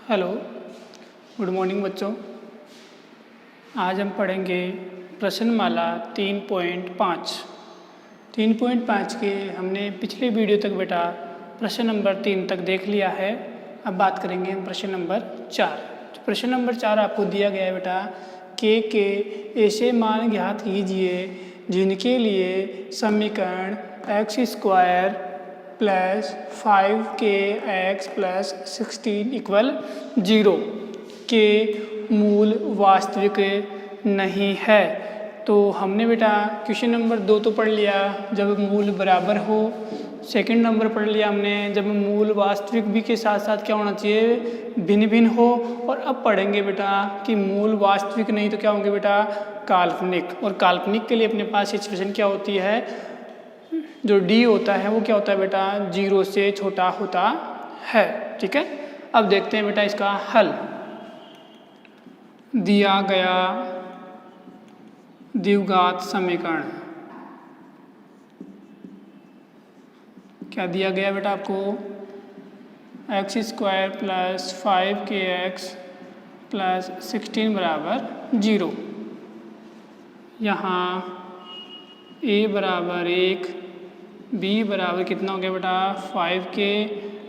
Hello, good morning बच्चों। आज हम पढ़ेंगे प्रश्नमाला 3.5। 3.5 के हमने पिछले वीडियो तक बेटा प्रश्न नंबर 3 तक देख लिया है। अब बात करेंगे हम प्रश्न नंबर 4। तो प्रश्न नंबर 4 आपको दिया गया है बेटा, के ऐसे मान ज्ञात कीजिए जिनके लिए समीकरण x² plus 5kx plus 16 equal 0 के मूल वास्तविक नहीं है। तो हमने बेटा क्वेश्चन नंबर 2 तो पढ़ लिया जब मूल बराबर हो। सेकंड नंबर पढ़ लिया हमने जब मूल वास्तविक भी के साथ साथ क्या होना चाहिए, भिन्न भिन्न हो। और अब पढ़ेंगे बेटा कि मूल वास्तविक नहीं तो क्या होंगे बेटा, काल्पनिक। और काल्पनिक के लिए अपने पास सिचुएशन क्या होती है, जो डी होता है वो क्या होता है बेटा, 0 से छोटा होता है। ठीक है, अब देखते हैं बेटा इसका हल। दिया गया द्विघात समीकरण क्या दिया गया बेटा आपको, x² प्लस 5kx प्लस 16 बराबर 0। यहाँ a बराबर 1, b बराबर कितना हो गया बेटा 5k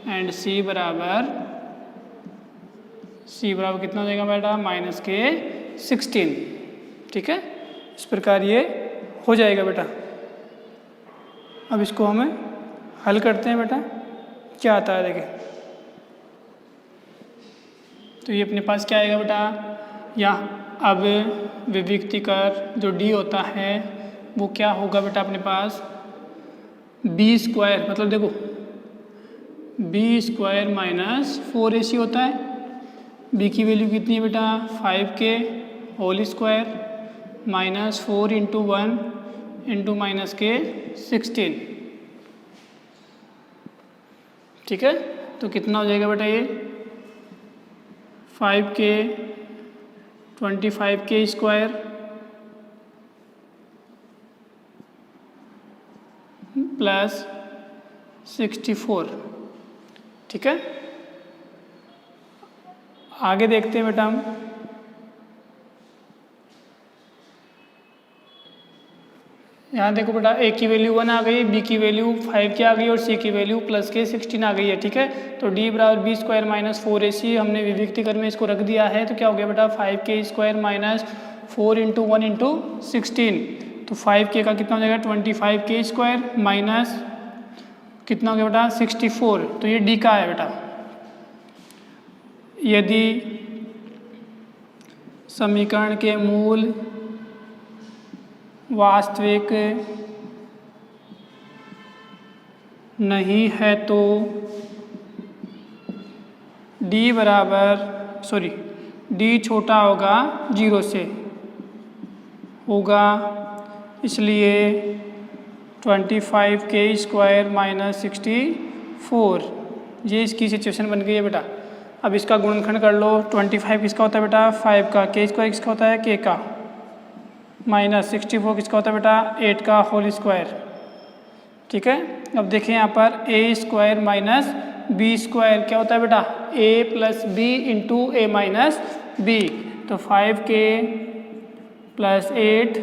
एंड c बराबर कितना हो जाएगा बेटा -16। ठीक है, इस प्रकार ये हो जाएगा बेटा। अब इसको हमें हल करते हैं बेटा, क्या आता है देखिए। तो ये अपने पास क्या आएगा बेटा, यहाँ अब विविक्तिकर जो d होता है वो क्या होगा बेटा अपने पास, b² मतलब देखो b² माइनस 4ac होता है। b की वैल्यू कितनी है बेटा 5k whole square minus 4 into 1 into -k 16। ठीक है, तो कितना हो जाएगा बेटा ये 5k 25k स्क्वायर प्लस 64। ठीक है, आगे देखते हैं बेटा हम। यहाँ देखो बेटा a की वैल्यू 1 आ गई, b की वैल्यू 5 की आ गई और c की वैल्यू +k 16 आ गई है। ठीक है, तो d बराबर b² माइनस 4ac हमने विविक्तिकर में इसको रख दिया है। तो क्या हो गया बेटा 5k² माइनस 4 इंटू 1 इंटू 16। तो 5k का कितना हो जाएगा 25k² माइनस कितना हो गया बेटा 64। तो ये d का है बेटा। यदि समीकरण के मूल वास्तविक नहीं है तो d छोटा होगा 0 से होगा, इसलिए 25k² माइनस 64 ये इसकी सिचुएशन बन गई है बेटा। अब इसका गुणनखंड कर लो। 25 किसका होता है बेटा 5 का, k² किसका होता है k का, माइनस 64 किसका होता है बेटा 8 का होल स्क्वायर। ठीक है, अब देखें यहाँ पर a² माइनस b² क्या होता है बेटा a plus b into a minus b। तो 5k plus 8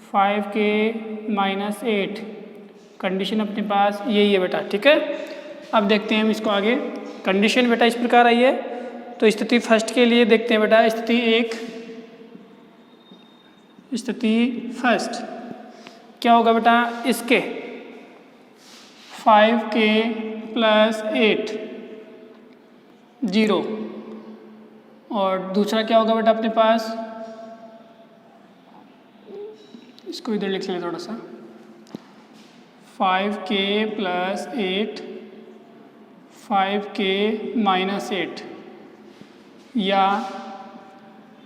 5k minus 8 condition अपने पास यही है बेटा। ठीक है, अब देखते हैं हम इसको आगे। कंडीशन बेटा इस प्रकार आई है। तो स्थिति फर्स्ट के लिए देखते हैं बेटा, स्थिति फर्स्ट क्या होगा बेटा, इसके 5k प्लस 8 0। और दूसरा क्या होगा बेटा अपने पास, इसको इधर लिख लें थोड़ा सा, 5k प्लस 8 5k माइनस 8 या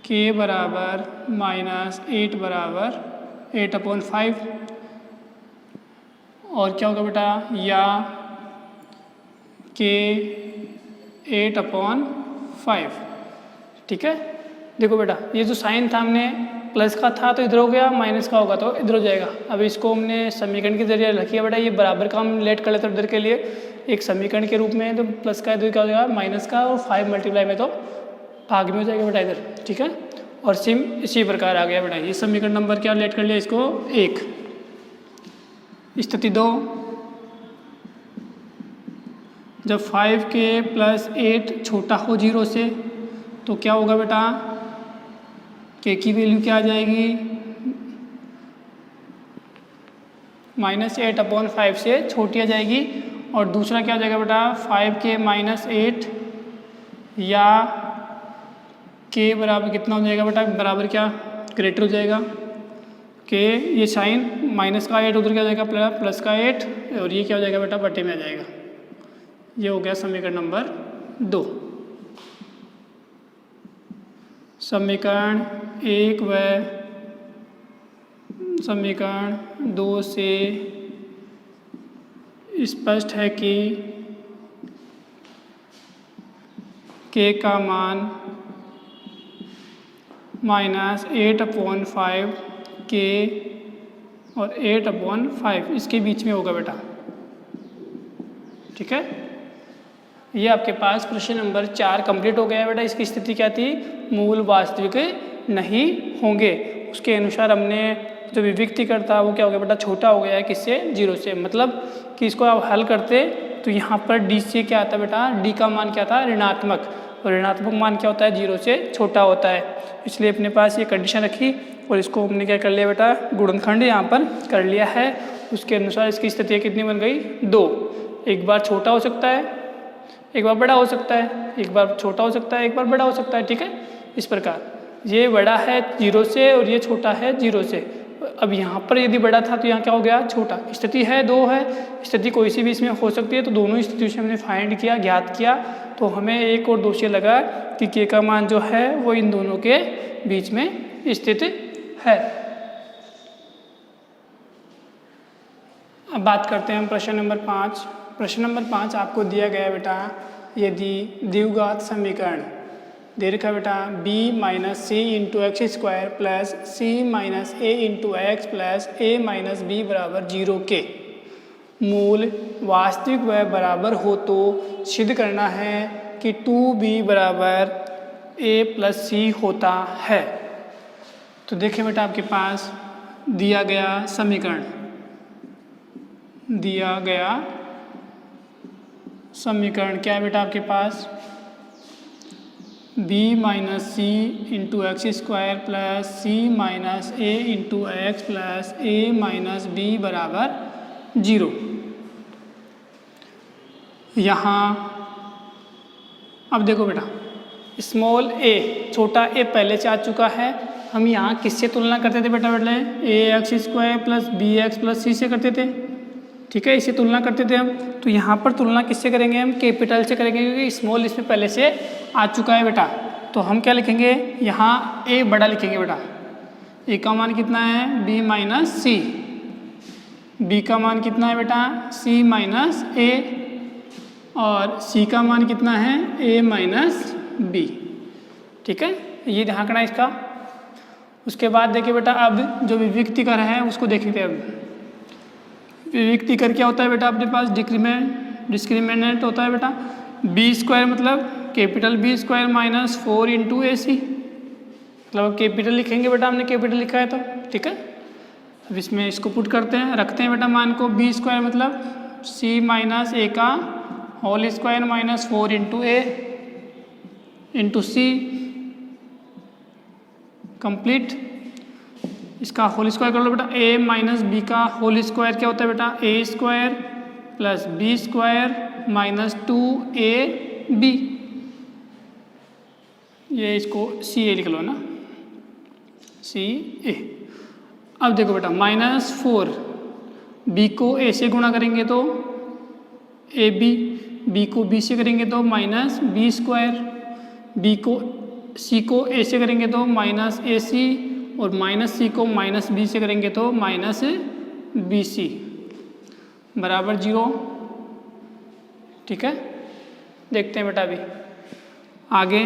k बराबर -8 बराबर 8/5। और क्या होगा बेटा, या k 8/5। ठीक है, देखो बेटा ये जो साइन था हमने प्लस का था तो इधर हो गया, माइनस का होगा तो इधर हो जाएगा। अब इसको हमने समीकरण के जरिए लिखिए बेटा, ये बराबर का हम लेट कर लेते हैं इधर के लिए। एक समीकरण के रूप में है तो प्लस का है तो क्या हो जाएगा माइनस का, और 5 मल्टीप्लाई में तो भाग में हो जाएगा बेटा इधर, ठीक है। और सिम इसी प्रकार आ गया बेटा। ये समीकरण नंबर क्या लेट कर लिया इसको 1। स्थिति 2, जब 5k + 8 छोटा हो 0 से तो क्या होगा बेटा, k की वैल्यू क्या आ जाएगी, -8/5 से छोटी आ जाएगी। और दूसरा क्या हो जाएगा बेटा 5k - 8 या k बराबर कितना हो जाएगा बेटा, बराबर क्या ग्रेटर हो जाएगा k, ये साइन माइनस का 8 उधर क्या हो जाएगा प्लस का 8, और ये क्या हो जाएगा बेटा बटे में आ जाएगा। ये हो गया समीकरण नंबर 2। समीकरण 1 व समीकरण 2 से स्पष्ट है कि k का मान -8/5 k और 8/5 इसके बीच में होगा बेटा, ठीक है। ये आपके पास प्रश्न नंबर 4 कंप्लीट हो गया है बेटा। इसकी स्थिति क्या थी, मूल वास्तविक नहीं होंगे। उसके अनुसार हमने जो विविक्तिकर था वो क्या हो गया बेटा, छोटा हो गया है किससे, 0 से। मतलब कि इसको आप हल करते तो यहाँ पर d से क्या आता बेटा, d का मान क्या था ऋणात्मक, और ऋणात्मक मान क्या होता है 0 से छोटा होता है। इसलिए अपने पास ये कंडीशन रखी और इसको हमने क्या कर लिया बेटा, गुणनखंड यहाँ पर कर लिया है। उसके अनुसार इसकी स्थिति कितनी बन गई, 2। एक बार छोटा हो सकता है, एक बार बड़ा हो सकता है, एक बार छोटा हो सकता है, एक बार बड़ा हो सकता है, ठीक है। इस प्रकार ये बड़ा है 0 से और ये छोटा है 0 से। अब यहाँ पर यदि बड़ा था तो यहाँ क्या हो गया छोटा। स्थिति है 2 है, स्थिति कोई सी भी इसमें हो सकती है। तो दोनों स्थिति से हमने फाइंड किया, ज्ञात किया, तो हमें एक और दोषी लगा कि k का मान जो है वो इन दोनों के बीच में स्थित है। अब बात करते हैं हम प्रश्न नंबर 5। प्रश्न नंबर 5 आपको दिया गया है बेटा, यदि द्विघात समीकरण दे रखा है बेटा b - c × x² plus c - a × x plus a - b बराबर 0 के मूल वास्तविक व बराबर हो तो सिद्ध करना है कि 2b बराबर a + c होता है। तो देखिए बेटा आपके पास दिया गया समीकरण, क्या है बेटा आपके पास, b - c × x² plus c - a × x plus a - b बराबर 0। यहाँ अब देखो बेटा स्मॉल a छोटा a पहले से आ चुका है। हम यहाँ किससे तुलना करते थे बेटा, ax² plus bx plus c से करते थे, ठीक है। इसे तुलना करते थे हम। तो यहाँ पर तुलना किससे करेंगे, हम कैपिटल से करेंगे क्योंकि स्मॉल इसमें पहले से आ चुका है बेटा। तो हम क्या लिखेंगे, यहाँ a बड़ा लिखेंगे बेटा। a का मान कितना है b - c, b का मान कितना है बेटा c - a, और c का मान कितना है a - b, ठीक है। ये ध्यान रखना इसका। उसके बाद देखिए बेटा अब जो विविक्तिकर है उसको देखेंगे। अब विविक्तिकर क्या होता है बेटा, अपने पास डिस्क्रिमिनेंट होता है बेटा। b² मतलब कैपिटल B² - 4 × AC, मतलब कैपिटल लिखेंगे बेटा, हमने कैपिटल लिखा है तो, ठीक है। अब इसमें इसको पुट करते हैं, रखते हैं बेटा मान को। b² मतलब c - a का whole square - 4 × a × c complete. इसका होल स्क्वायर कर लो बेटा, a - b का होल स्क्वायर क्या होता है बेटा, a² प्लस b² - 2ab। ये इसको ca लिख लो ना, ca। अब देखो बेटा -4, b को a से गुणा करेंगे तो ab, b को b से करेंगे तो -b², b को c को a से करेंगे तो -ac, और -c को -b से करेंगे तो -bc बराबर 0, ठीक है। देखते हैं बेटा अभी आगे,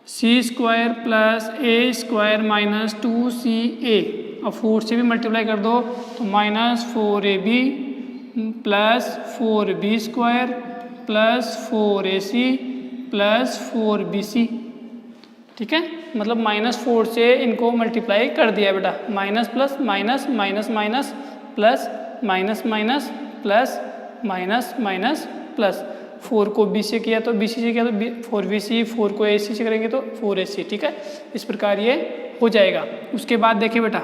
c² प्लस a² - 2ca, अब 4 से भी मल्टीप्लाई कर दो तो -4ab plus 4b² plus 4ac plus 4bc। ठीक है, मतलब -4 से इनको मल्टीप्लाई कर दिया बेटा। Minus plus minus minus minus plus minus minus plus minus minus plus 4 को b से किया तो bc से किया तो 4bc, 4 को ac से करेंगे तो 4ac। ठीक है, इस प्रकार ये हो जाएगा। उसके बाद देखिए बेटा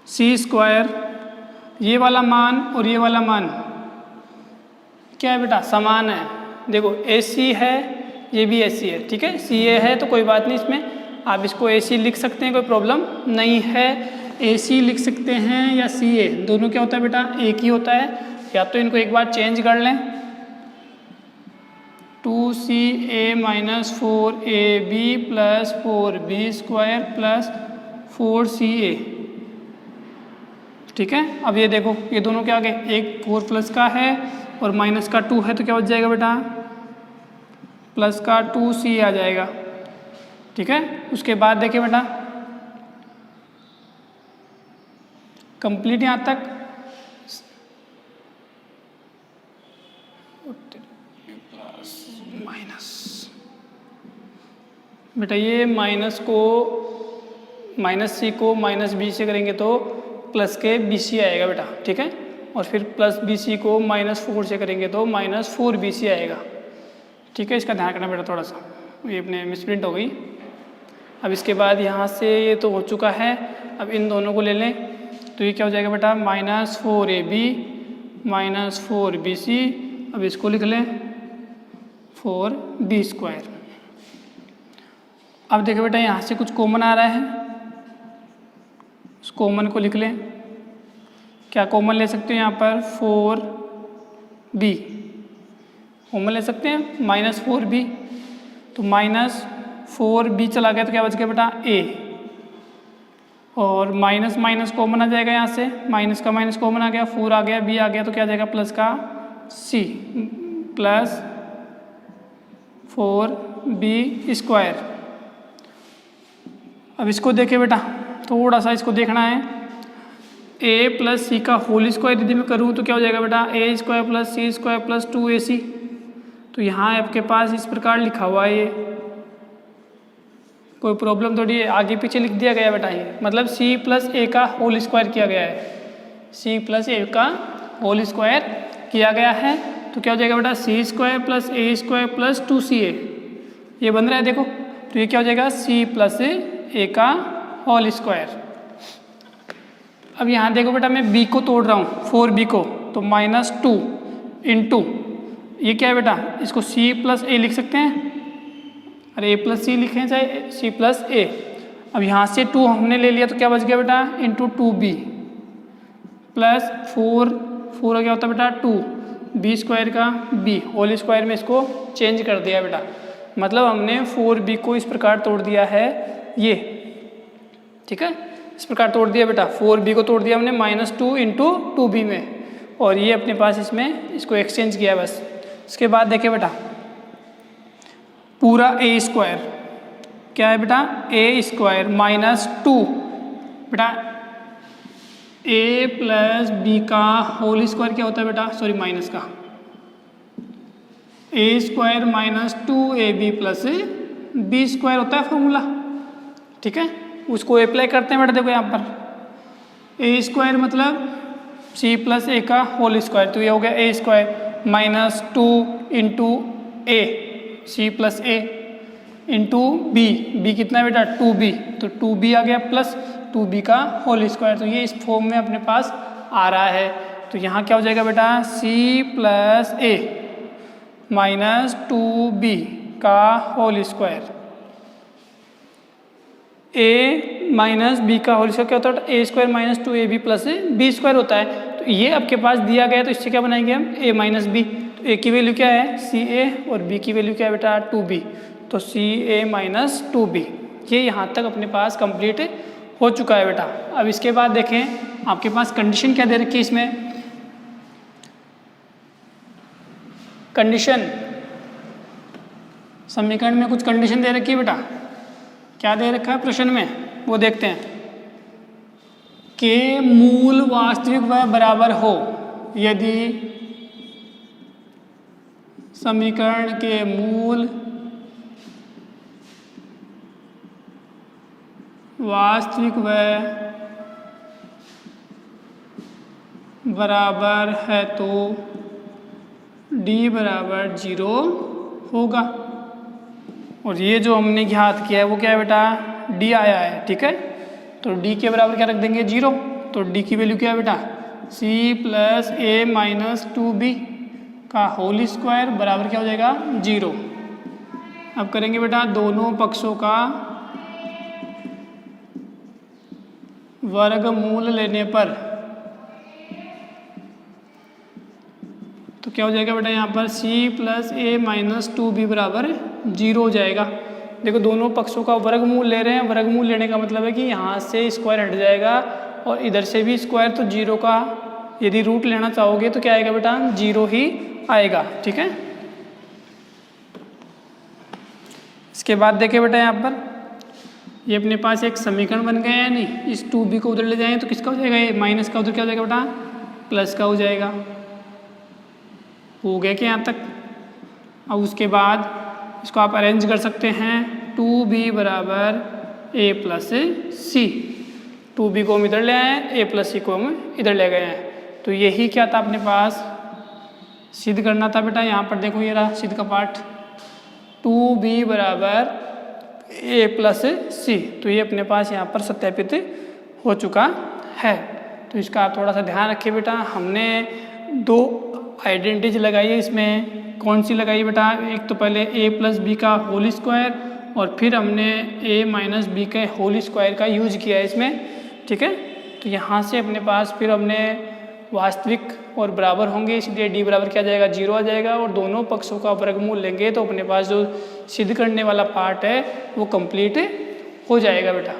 c², ये वाला मान और ये वाला मान क्या है बेटा, समान है। देखो ac है, ये भी ac है। ठीक है, ca है तो कोई बात नहीं, इसमें आप इसको ac लिख सकते हैं, कोई प्रॉब्लम नहीं है। ac लिख सकते हैं या ca, दोनों क्या होता है बेटा, एक ही होता है। या तो इनको एक बार चेंज कर लें, 2ca - 4ab plus 4b² plus 4ca। ठीक है, अब ये देखो ये दोनों क्या आ गए, एक 4 प्लस का है और माइनस का 2 है, तो क्या बच जाएगा बेटा, प्लस का 2c आ जाएगा। ठीक है, उसके बाद देखिए बेटा कंप्लीट यहाँ तक। माइनस बेटा ये माइनस c को माइनस b से करेंगे तो प्लस के bc आएगा बेटा। ठीक है, और फिर प्लस bc को -4 से करेंगे तो -4bc आएगा। ठीक है, इसका ध्यान रखना बेटा थोड़ा सा, ये अपने मिसप्रिंट हो गई। अब इसके बाद यहाँ से ये तो हो चुका है, अब इन दोनों को ले लें तो ये क्या हो जाएगा बेटा, -4ab -4bc। अब इसको लिख लें 4b²। अब देखो बेटा यहाँ से कुछ कॉमन आ रहा है, उस कॉमन को लिख लें। क्या कॉमन ले सकते हो यहाँ पर, 4b कॉमन ले सकते हैं, -4b। तो -4b चला गया तो क्या बच गया बेटा, a। और माइनस माइनस कॉमन आ जाएगा यहाँ से, माइनस का माइनस कॉमन आ गया, 4 आ गया, b आ गया, तो क्या आ जाएगा, प्लस का c प्लस 4b²। अब इसको देखिए बेटा, थोड़ा सा इसको देखना है। a प्लस c का होल स्क्वायर यदि मैं करूँ तो क्या हो जाएगा बेटा, a² plus c² plus 2ac। तो यहाँ आपके पास इस प्रकार लिखा हुआ है, ये कोई प्रॉब्लम थोड़ी है, आगे पीछे लिख दिया गया बेटा। ये मतलब c प्लस a का होल स्क्वायर किया गया है, c प्लस a का होल स्क्वायर किया गया है। तो क्या हो जाएगा बेटा, c² plus a² plus 2ca, ये बन रहा है देखो। तो ये क्या हो जाएगा, c प्लस a का होल स्क्वायर। अब यहाँ देखो बेटा मैं b को तोड़ रहा हूँ, 4b को, तो -2 इंटू ये क्या है बेटा, इसको c प्लस a लिख सकते हैं, अरे a प्लस c लिखें चाहे c प्लस a। अब यहाँ से 2 हमने ले लिया तो क्या बच गया बेटा, इंटू 2b प्लस 4 क्या होता है बेटा, 2b² का b होल स्क्वायर में इसको चेंज कर दिया बेटा। मतलब हमने 4b को इस प्रकार तोड़ दिया है ये। ठीक है, इस प्रकार तोड़ दिया बेटा, 4b को तोड़ दिया हमने -2 इंटू 2b में, और ये अपने पास इसमें इसको एक्सचेंज किया बस। इसके बाद देखिए बेटा पूरा a² क्या है बेटा, a² -2 बेटा a प्लस b का होल स्क्वायर क्या होता है बेटा, सॉरी माइनस का, a² - 2ab प्लस b² होता है फॉर्मूला। ठीक है, उसको अप्लाई करते हैं बेटा। देखो यहाँ पर a² मतलब c प्लस a का होल स्क्वायर, तो ये हो गया a² -2 into a c plus a into b कितना है बेटा, 2b, तो 2b आ गया प्लस 2b का होल स्क्वायर। तो ये इस फॉर्म में अपने पास आ रहा है। तो यहाँ क्या हो जाएगा बेटा, c प्लस a -2b का whole square, a minus b का होल स्क्वायर क्या होता है, a² - 2ab प्लस b² होता है। तो ये आपके पास दिया गया है, तो इससे क्या बनाएंगे हम, a माइनस b। तो a की वैल्यू क्या है, ca, और b की वैल्यू क्या है बेटा, 2b, तो ca माइनस 2b। ये यहाँ तक अपने पास कंप्लीट हो चुका है बेटा। अब इसके बाद देखें आपके पास कंडीशन क्या दे रखी है, इसमें कंडीशन समीकरण में कुछ कंडीशन दे रखी है बेटा। क्या दे रखा है प्रश्न में, वो देखते हैं। के मूल वास्तविक व बराबर हो, यदि समीकरण के मूल वास्तविक व बराबर है तो d बराबर 0 होगा। और ये जो हमने ज्ञात किया है वो क्या है बेटा, d आया है, ठीक है। तो d के बराबर क्या रख देंगे, 0। तो d की वैल्यू क्या है बेटा, c plus a minus 2b का होल स्क्वायर बराबर क्या हो जाएगा, 0। अब करेंगे बेटा दोनों पक्षों का वर्गमूल लेने पर, तो क्या हो जाएगा बेटा यहाँ पर c plus a minus 2b बराबर 0 हो जाएगा। देखो दोनों पक्षों का वर्गमूल ले रहे हैं, वर्गमूल लेने का मतलब है कि यहाँ से स्क्वायर हट जाएगा और इधर से भी स्क्वायर, तो 0 का यदि रूट लेना चाहोगे तो क्या आएगा बेटा, 0 ही आएगा, ठीक है। इसके बाद देखिए बेटा यहाँ पर ये अपने पास एक समीकरण बन गया है, नहीं, इस 2b को उधर ले जाएं तो किसका हो जाएगा, ये माइनस का उधर क्या हो जाएगा बेटा, प्लस का हो जाएगा। हो गया क्या यहाँ तक। अब उसके बाद इसको आप अरेंज कर सकते हैं, 2b बराबर a प्लस c। 2b को हम इधर ले आए हैं, a प्लस c को हम इधर ले गए हैं। तो यही क्या था अपने पास, सिद्ध करना था बेटा। यहाँ पर देखो ये रहा सिद्ध का पार्ट, 2b बराबर a प्लस c। तो ये अपने पास यहाँ पर सत्यापित हो चुका है। तो इसका आप थोड़ा सा ध्यान रखिए बेटा। हमने दो आइडेंटिटीज लगाई है, इसमें कौन सी लगाई बेटा, एक तो पहले a प्लस बी का होल स्क्वायर और फिर हमने a माइनस बी के होल स्क्वायर का यूज किया है इसमें, ठीक है। तो यहाँ से अपने पास फिर हमने वास्तविक और बराबर होंगे, इसलिए d बराबर क्या आ जाएगा, 0 आ जाएगा। और दोनों पक्षों का वर्गमूल लेंगे तो अपने पास जो सिद्ध करने वाला पार्ट है वो कंप्लीट हो जाएगा बेटा।